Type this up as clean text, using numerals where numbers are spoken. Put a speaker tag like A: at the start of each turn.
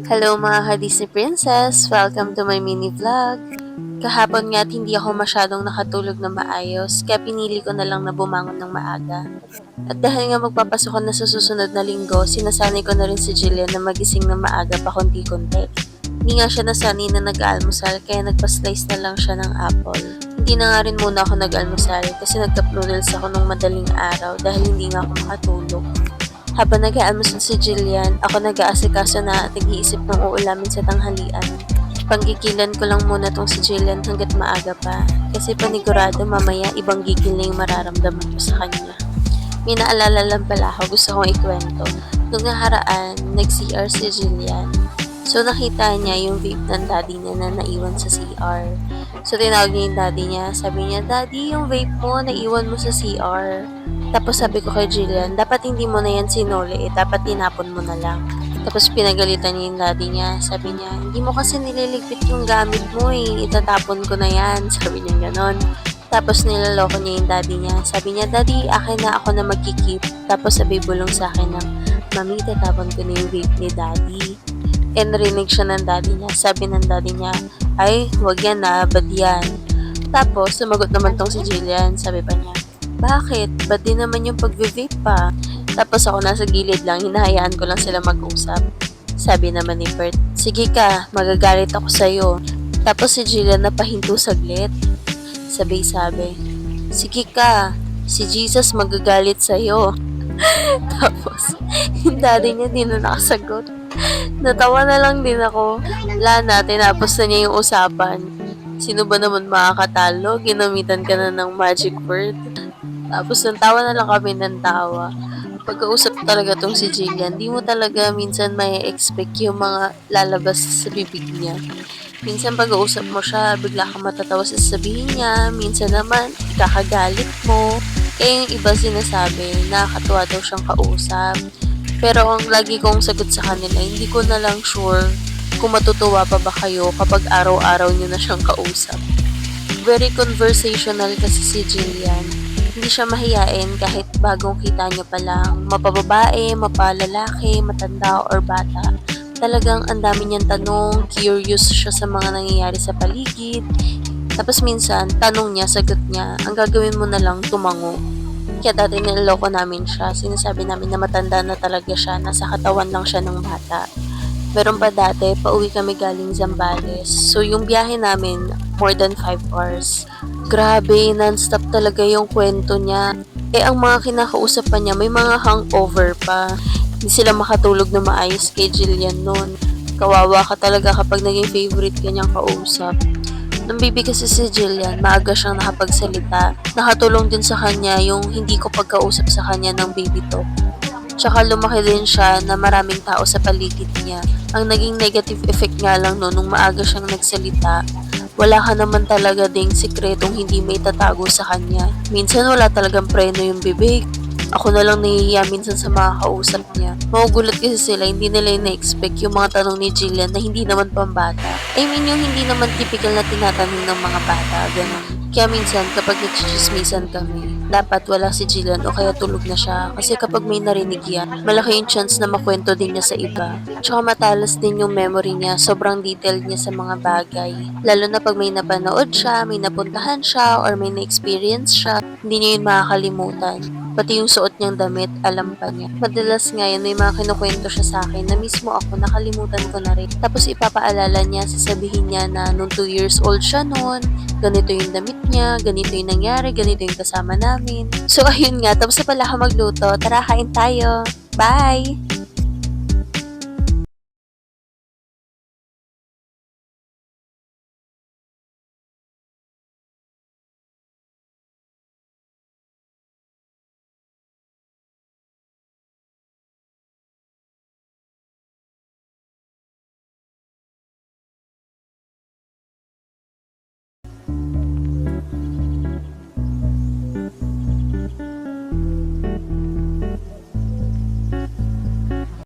A: Hello mga ka-Disney Princess! Welcome to my mini vlog. Kahapon nga't hindi ako masyadong nakatulog na maayos, kaya pinili ko na lang na bumangon ng maaga. At dahil nga magpapasok na sa susunod na linggo, sinasanay ko na rin si Jillian na magising ng maaga pa konti-konti. Hindi nga siya nasanay na nag-aalmusal, kaya nagpa-slice na lang siya ng apple. Hindi na nga rin muna ako nag-almusal kasi nag-cup noodles ako nung madaling araw dahil hindi nga ako makatulog. Habang nag-aalmusal si Jillian, ako nag-aasikaso na at nag-iisip ng uulamin sa tanghalian. Panggigilan ko lang muna tong si Jillian hanggat maaga pa, kasi panigurado mamaya ibang gigil na yung mararamdaman ko sa kanya. May naalala lang pala ako gusto kong ikwento. Nung naharaan, nag-CR si Jillian. So nakita niya yung vape ng daddy niya na naiwan sa CR. So tinawag niya yung daddy niya, sabi niya, "Daddy, yung vape mo, naiwan mo sa CR." Tapos sabi ko kay Jillian, dapat hindi mo na yan sinuli, dapat tinapon mo na lang. Tapos pinagalitan niya yung daddy niya, sabi niya, "Hindi mo kasi nililigpit yung gamit mo itatapon ko na yan." Sabi niya ganon. Tapos nilaloko niya yung daddy niya, sabi niya, "Daddy, akin na, ako na magkikip." Tapos sabi bulong sa akin ng, "Mami, tatapon ko na yung vape ni daddy." And narinig siya ng daddy niya, sabi ng daddy niya, "Ay, wag yan na, bad yan." Tapos sumagot naman tong si Jillian, sabi pa niya, "Bakit? Ba't din naman yung pag-vape pa?" Tapos ako nasa gilid lang, hinahayaan ko lang sila mag-usap. Sabi naman ni Bert, "Sige ka, magagalit ako sa'yo." Tapos si Jillian napahinto saglit. Sabi, "Sige ka, si Jesus magagalit sa'yo." Tapos, yung daddy niya di na nakasagot. Natawa na lang din ako. Wala na, tinapos na niya yung usapan. Sino ba naman makakatalo? Ginamitan ka na ng magic word. Tapos tawa na lang kami ng tawa. Pagkausap talaga tong si Jillian, di mo talaga minsan may expect yung mga lalabas sa bibig niya. Minsan pag-uusap mo siya, bigla kang matatawa sa sasabihin niya. Minsan naman, ikakagalit mo. Kaya yung iba sinasabi, nakakatuwa daw siyang kausap. Pero ang lagi kong sagot sa kanila, hindi ko na lang sure kung matutuwa pa ba kayo kapag araw-araw nyo na siyang kausap. Very conversational kasi si Jillian. Hindi siya mahiyain kahit bagong kita niya pa lang. Mapababae, mapalalaki, matanda or bata. Talagang ang dami niyang tanong, curious siya sa mga nangyayari sa paligid. Tapos minsan, tanong niya, sagot niya, ang gagawin mo na lang tumango. Kaya dati niloloko namin siya, sinasabi namin na matanda na talaga siya, nasa katawan lang siya ng bata. Meron pa dati, pauwi kami galing Zambales. So yung biyahe namin, more than 5 hours. Grabe, non-stop talaga yung kwento niya. Ang mga kinakausap pa niya, may mga hangover pa. Hindi sila makatulog na maayos kay Jillian noon. Kawawa ka talaga kapag naging favorite ka niyang kausap. Nung baby kasi si Jillian, maaga siyang nakapagsalita. Nakatulong din sa kanya yung hindi ko pagkausap sa kanya ng baby talk. Tsaka lumaki din siya na maraming tao sa paligid niya. Ang naging negative effect nga lang no, nung maaga siyang nagsalita, wala ka naman talaga ding sikretong hindi may tatago sa kanya. Minsan wala talagang preno yung bibig. Ako na lang nahihiya minsan sa mga kausap niya. Magugulat kasi sila, hindi nila na-expect yung mga tanong ni Jillian na hindi naman pambata. I mean, yung hindi naman typical na tinatanong ng mga bata, ganun. Kaya minsan, kapag nagchichismisan kami, dapat wala si Jillian o kaya tulog na siya. Kasi kapag may narinig yan, malaki yung chance na makwento din niya sa iba. Tsaka matalas din yung memory niya, sobrang detailed niya sa mga bagay. Lalo na pag may napanood siya, may napuntahan siya, or may na-experience siya, hindi niya yun makakalimutan. Pati yung suot niyang damit, alam pa niya. Madalas ngayon, may mga kinukwento siya sa akin na mismo ako, nakalimutan ko na rin. Tapos ipapaalala niya, sasabihin niya na nung 2 years old siya noon, ganito yung damit niya, ganito yung nangyari, ganito yung kasama namin. So ayun nga, tapos na pala ako magluto. Tara, kain tayo. Bye!